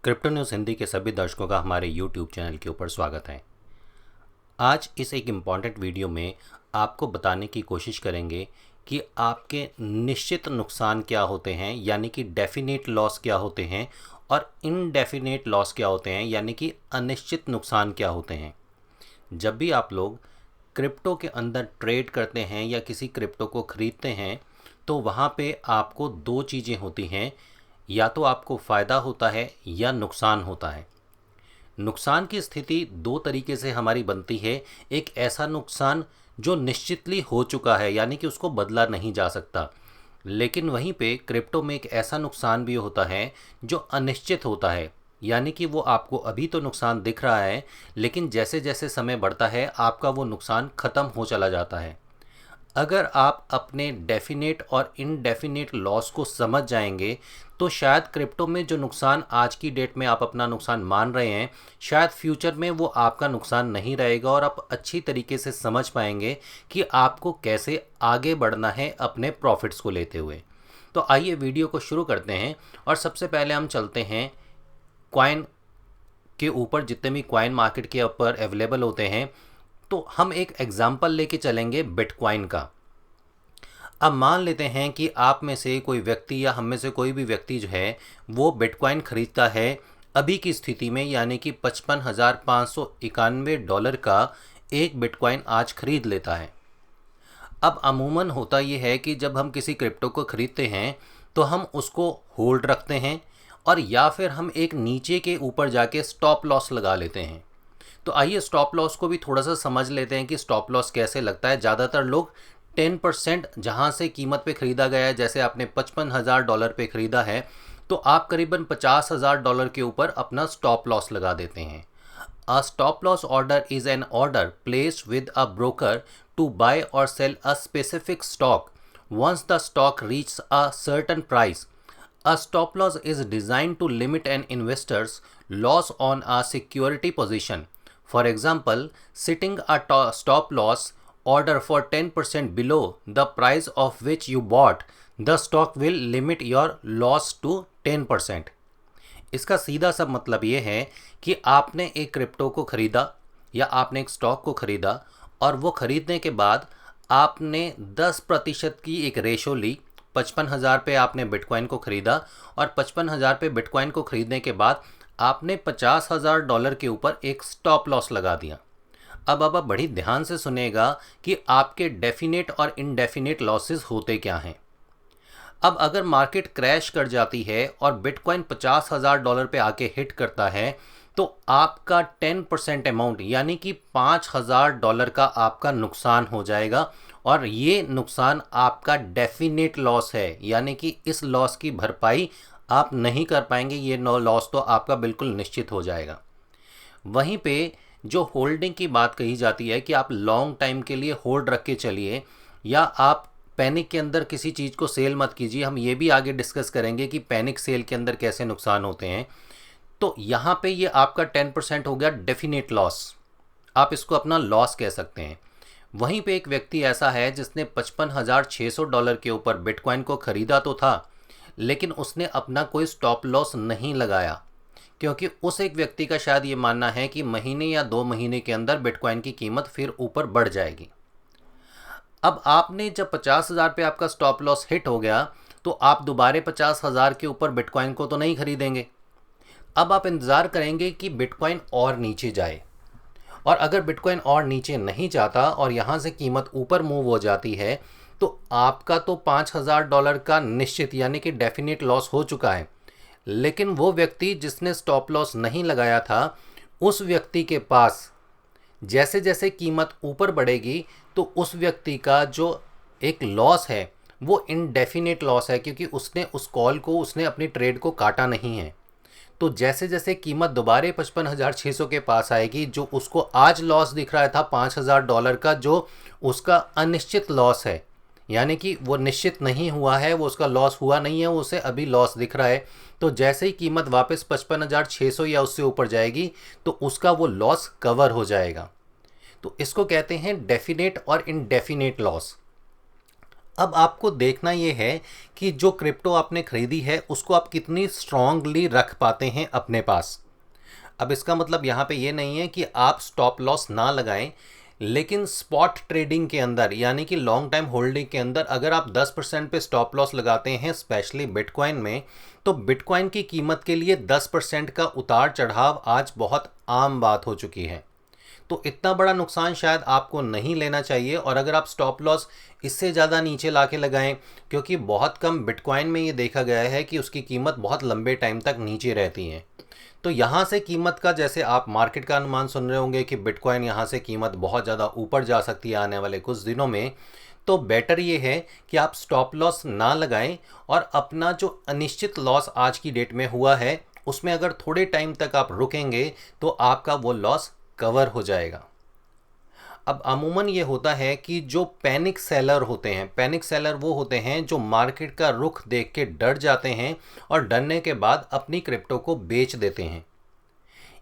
Crypto news Hindi के सभी दर्शकों का हमारे यूट्यूब चैनल के ऊपर स्वागत है। आज इस एक इम्पॉर्टेंट वीडियो में आपको बताने की कोशिश करेंगे कि आपके निश्चित नुकसान क्या होते हैं, यानी कि डेफिनेट लॉस क्या होते हैं, और इनडेफिनेट लॉस क्या होते हैं, यानी कि अनिश्चित नुकसान क्या होते हैं। जब भी आप लोग क्रिप्टो के अंदर ट्रेड करते हैं या किसी क्रिप्टो को ख़रीदते हैं, तो वहाँ पे आपको दो चीज़ें होती हैं, या तो आपको फ़ायदा होता है या नुकसान होता है। नुकसान की स्थिति दो तरीके से हमारी बनती है। एक ऐसा नुकसान जो निश्चितली हो चुका है, यानी कि उसको बदला नहीं जा सकता। लेकिन वहीं पे क्रिप्टो में एक ऐसा नुकसान भी होता है जो अनिश्चित होता है, यानी कि वो आपको अभी तो नुकसान दिख रहा है, लेकिन जैसे जैसे समय बढ़ता है आपका वो नुकसान ख़त्म हो चला जाता है। अगर आप अपने डेफिनेट और इनडेफिनेट लॉस को समझ जाएंगे, तो शायद क्रिप्टो में जो नुकसान आज की डेट में आप अपना नुकसान मान रहे हैं, शायद फ्यूचर में वो आपका नुकसान नहीं रहेगा और आप अच्छी तरीके से समझ पाएंगे कि आपको कैसे आगे बढ़ना है अपने प्रॉफिट्स को लेते हुए। तो आइए वीडियो को शुरू करते हैं, और सबसे पहले हम चलते हैं कॉइन के ऊपर। जितने भी कॉइन मार्केट के ऊपर अवेलेबल होते हैं, तो हम एक एग्जाम्पल लेके चलेंगे बिटकॉइन का। अब मान लेते हैं कि आप में से कोई व्यक्ति या हम में से कोई भी व्यक्ति जो है वो बिटकॉइन खरीदता है अभी की स्थिति में, यानी कि $55,591 का एक बिटकॉइन आज खरीद लेता है। अब अमूमन होता ये है कि जब हम किसी क्रिप्टो को खरीदते हैं तो हम उसको होल्ड रखते हैं, और या फिर हम एक नीचे के ऊपर जाके स्टॉप लॉस लगा लेते हैं। तो आइए स्टॉप लॉस को भी थोड़ा सा समझ लेते हैं कि स्टॉप लॉस कैसे लगता है। ज़्यादातर लोग 10% जहाँ से कीमत पे ख़रीदा गया है, जैसे आपने $55,000 पे ख़रीदा है, तो आप करीबन $50,000 के ऊपर अपना स्टॉप लॉस लगा देते हैं। A stop loss order is an order placed with a broker to buy or sell a specific stock once the stock reaches a certain price. A stop loss is designed to limit an investor's loss on a security position. For example, setting a stop loss order for 10% below the price of which you bought the stock will limit your loss to 10%. इसका सीधा सा मतलब ये है कि आपने एक crypto को ख़रीदा या आपने एक स्टॉक को ख़रीदा, और वो ख़रीदने के बाद आपने 10% की एक रेशो ली। 55,000 पे आपने बिटकॉइन को ख़रीदा, और 55,000 पे बिटकॉइन को ख़रीदने के बाद आपने $50,000 के ऊपर एक स्टॉप लॉस लगा दिया। अब आप बड़ी ध्यान से सुनेगा कि आपके डेफिनेट और इनडेफिनेट लॉसेस होते क्या हैं। अब अगर मार्केट क्रैश कर जाती है और बिटकॉइन $50,000 पे आके हिट करता है, तो आपका 10% अमाउंट यानी कि $5,000 का आपका नुकसान हो जाएगा, और ये नुकसान आपका डेफिनेट लॉस है, यानी कि इस लॉस की भरपाई आप नहीं कर पाएंगे। ये लॉस तो आपका बिल्कुल निश्चित हो जाएगा। वहीं पे जो होल्डिंग की बात कही जाती है कि आप लॉन्ग टाइम के लिए होल्ड रख के चलिए, या आप पैनिक के अंदर किसी चीज़ को सेल मत कीजिए। हम ये भी आगे डिस्कस करेंगे कि पैनिक सेल के अंदर कैसे नुकसान होते हैं। तो यहाँ पे ये आपका 10% हो गया डेफिनेट लॉस, आप इसको अपना लॉस कह सकते हैं। वहीं पे एक व्यक्ति ऐसा है जिसने $55,600 के ऊपर बिटकॉइन को ख़रीदा तो था, लेकिन उसने अपना कोई स्टॉप लॉस नहीं लगाया, क्योंकि उस एक व्यक्ति का शायद ये मानना है कि महीने या 2 महीने के अंदर बिटकॉइन की कीमत फिर ऊपर बढ़ जाएगी। अब आपने जब 50,000 पे आपका स्टॉप लॉस हिट हो गया, तो आप दोबारा 50,000 के ऊपर बिटकॉइन को तो नहीं खरीदेंगे। अब आप इंतज़ार करेंगे कि बिटकॉइन और नीचे जाए, और अगर बिटकॉइन और नीचे नहीं जाता और यहाँ से कीमत ऊपर मूव हो जाती है, तो आपका तो $5,000 का निश्चित यानी कि डेफिनेट लॉस हो चुका है। लेकिन वो व्यक्ति जिसने स्टॉप लॉस नहीं लगाया था, उस व्यक्ति के पास जैसे जैसे कीमत ऊपर बढ़ेगी, तो उस व्यक्ति का जो एक लॉस है वो इनडेफिनेट लॉस है, क्योंकि उसने उस कॉल को, उसने अपनी ट्रेड को काटा नहीं है। तो जैसे जैसे कीमत दोबारा 55,600 के पास आएगी, जो उसको आज लॉस दिख रहा था $5,000 का, जो उसका अनिश्चित लॉस है, यानी कि वो निश्चित नहीं हुआ है, वो उसका लॉस हुआ नहीं है, वो उसे अभी लॉस दिख रहा है। तो जैसे ही कीमत वापस 55,600 या उससे ऊपर जाएगी, तो उसका वो लॉस कवर हो जाएगा। तो इसको कहते हैं डेफिनेट और इनडेफिनेट लॉस। अब आपको देखना ये है कि जो क्रिप्टो आपने खरीदी है उसको आप कितनी स्ट्रांगली रख पाते हैं अपने पास। अब इसका मतलब यहाँ पे ये नहीं है कि आप स्टॉप लॉस ना लगाएं, लेकिन स्पॉट ट्रेडिंग के अंदर यानी कि लॉन्ग टाइम होल्डिंग के अंदर अगर आप 10% पे स्टॉप लॉस लगाते हैं, स्पेशली बिटकॉइन में, तो बिटकॉइन की कीमत के लिए 10% का उतार चढ़ाव आज बहुत आम बात हो चुकी है। तो इतना बड़ा नुकसान शायद आपको नहीं लेना चाहिए। और अगर आप स्टॉप लॉस इससे ज़्यादा नीचे ला के लगाएं, क्योंकि बहुत कम बिटकॉइन में ये देखा गया है कि उसकी कीमत बहुत लंबे टाइम तक नीचे रहती है। तो यहाँ से कीमत का, जैसे आप मार्केट का अनुमान सुन रहे होंगे कि बिटकॉइन यहाँ से कीमत बहुत ज़्यादा ऊपर जा सकती है आने वाले कुछ दिनों में, तो बेटर ये है कि आप स्टॉप लॉस ना लगाएं और अपना जो अनिश्चित लॉस आज की डेट में हुआ है उसमें अगर थोड़े टाइम तक आप रुकेंगे तो आपका वो लॉस कवर हो जाएगा। अब अमूमन ये होता है कि जो पैनिक सेलर होते हैं, पैनिक सेलर वो होते हैं जो मार्केट का रुख देख के डर जाते हैं और डरने के बाद अपनी क्रिप्टो को बेच देते हैं।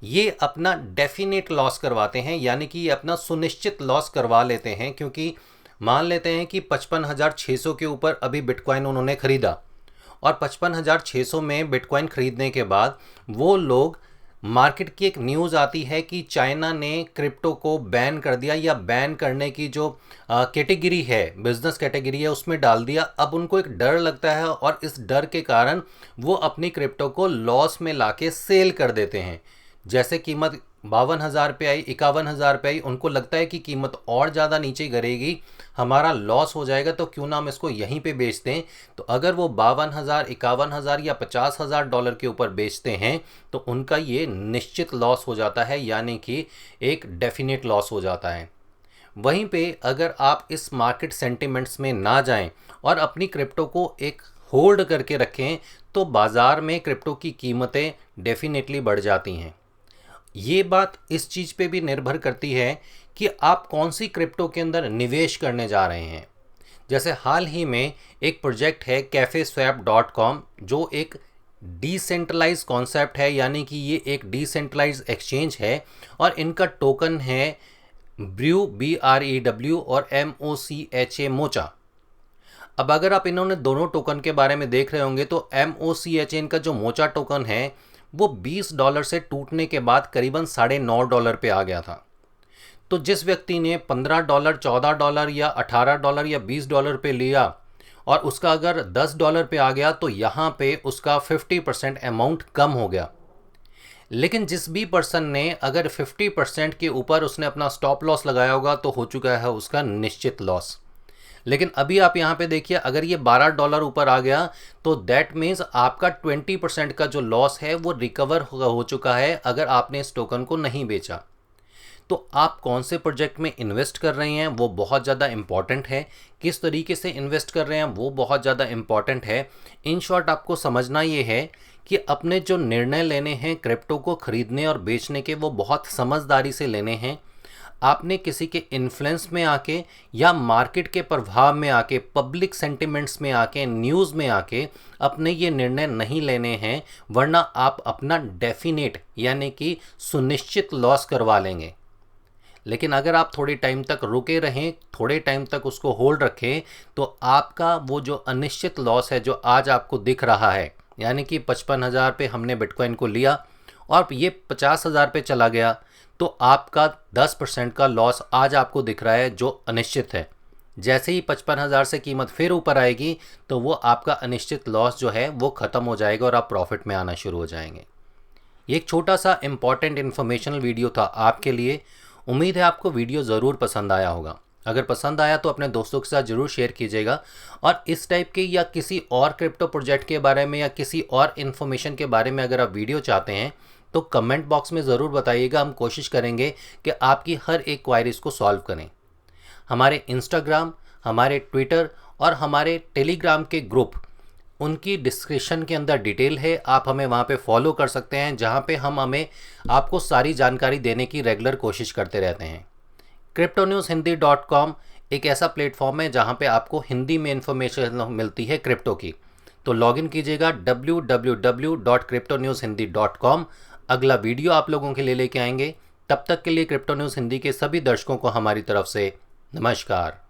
ये अपना डेफिनेट लॉस करवाते हैं, यानी कि ये अपना सुनिश्चित लॉस करवा लेते हैं, क्योंकि मान लेते हैं कि 55,600 के ऊपर अभी बिटकॉइन उन्होंने ख़रीदा और 55,600 में बिटकॉइन ख़रीदने के बाद वो लोग, मार्केट की एक न्यूज़ आती है कि चाइना ने क्रिप्टो को बैन कर दिया या बैन करने की जो कैटेगरी है, बिजनेस कैटेगरी है, उसमें डाल दिया। अब उनको एक डर लगता है और इस डर के कारण वो अपनी क्रिप्टो को लॉस में लाके सेल कर देते हैं। जैसे कीमत 52,000 पे आई, 51,000 पे आई, उनको लगता है कि कीमत और ज़्यादा नीचे गिरेगी, हमारा लॉस हो जाएगा, तो क्यों ना हम इसको यहीं पे बेच दें। तो अगर वो 52,000, 51,000 या $50,000 के ऊपर बेचते हैं तो उनका ये निश्चित लॉस हो जाता है, यानी कि एक डेफिनेट लॉस हो जाता है। वहीं पे अगर आप इस मार्केट सेंटिमेंट्स में ना जाएं और अपनी क्रिप्टो को एक होल्ड करके रखें तो बाज़ार में क्रिप्टो की कीमतें डेफिनेटली बढ़ जाती हैं। ये बात इस चीज़ पे भी निर्भर करती है कि आप कौन सी क्रिप्टो के अंदर निवेश करने जा रहे हैं। जैसे हाल ही में एक प्रोजेक्ट है cafeswap.com, जो एक डिसेंट्रलाइज कॉन्सेप्ट है, यानी कि ये एक डिसेंट्रलाइज एक्सचेंज है और इनका टोकन है ब्रू, BREW और MOCHA, मोचा। अब अगर आप इन्होंने दोनों टोकन के बारे में देख रहे होंगे तो MOCHA, इनका जो मोचा टोकन है वो $20 से टूटने के बाद करीबन $9.5 पे आ गया था। तो जिस व्यक्ति ने $15, $14 या $18 या $20 पे लिया और उसका अगर $10 पे आ गया तो यहाँ पे उसका 50% अमाउंट कम हो गया। लेकिन जिस भी पर्सन ने अगर 50% के ऊपर उसने अपना स्टॉप लॉस लगाया होगा तो हो चुका है उसका निश्चित लॉस। लेकिन अभी आप यहाँ पे देखिए, अगर ये $12 ऊपर आ गया तो दैट मीन्स आपका 20% का जो लॉस है वो रिकवर हो चुका है अगर आपने इस टोकन को नहीं बेचा। तो आप कौन से प्रोजेक्ट में इन्वेस्ट कर रहे हैं वो बहुत ज़्यादा इम्पॉर्टेंट है, किस तरीके से इन्वेस्ट कर रहे हैं वो बहुत ज़्यादा इम्पॉर्टेंट है। इन शॉर्ट आपको समझना ये है कि अपने जो निर्णय लेने हैं क्रिप्टो को ख़रीदने और बेचने के, वो बहुत समझदारी से लेने हैं। आपने किसी के इन्फ्लुएंस में आके या मार्केट के प्रभाव में आके, पब्लिक सेंटिमेंट्स में आके, न्यूज़ में आके अपने ये निर्णय नहीं लेने हैं, वरना आप अपना डेफिनेट यानी कि सुनिश्चित लॉस करवा लेंगे। लेकिन अगर आप थोड़े टाइम तक रुके रहें, थोड़े टाइम तक उसको होल्ड रखें, तो आपका वो जो अनिश्चित लॉस है जो आज आपको दिख रहा है, यानी कि 55,000 पे हमने बिटकॉइन को लिया और ये 50,000 पे चला गया, तो आपका 10% का लॉस आज आपको दिख रहा है जो अनिश्चित है। जैसे ही 55,000 से कीमत फिर ऊपर आएगी तो वो आपका अनिश्चित लॉस जो है वो ख़त्म हो जाएगा और आप प्रॉफिट में आना शुरू हो जाएंगे। ये एक छोटा सा इम्पॉर्टेंट इन्फॉर्मेशनल वीडियो था आपके लिए। उम्मीद है आपको वीडियो ज़रूर पसंद आया होगा। अगर पसंद आया तो अपने दोस्तों के साथ ज़रूर शेयर कीजिएगा और इस टाइप के या किसी और क्रिप्टो प्रोजेक्ट के बारे में या किसी और इन्फॉर्मेशन के बारे में अगर आप वीडियो चाहते हैं तो कमेंट बॉक्स में ज़रूर बताइएगा। हम कोशिश करेंगे कि आपकी हर एक क्वायरीज़ को सॉल्व करें। हमारे इंस्टाग्राम, हमारे ट्विटर और हमारे टेलीग्राम के ग्रुप, उनकी डिस्क्रिप्शन के अंदर डिटेल है, आप हमें वहाँ पे फॉलो कर सकते हैं, जहाँ पे हम आपको सारी जानकारी देने की रेगुलर कोशिश करते रहते हैं। cryptonewshindy.com एक ऐसा प्लेटफॉर्म है जहाँ पे आपको हिंदी में इंफॉर्मेशन मिलती है क्रिप्टो की। तो लॉगिन कीजिएगा www.cryptonewshindy.com। अगला वीडियो आप लोगों के लिए लेके आएंगे। तब तक के लिए क्रिप्टो न्यूज़ हिंदी के सभी दर्शकों को हमारी तरफ से नमस्कार।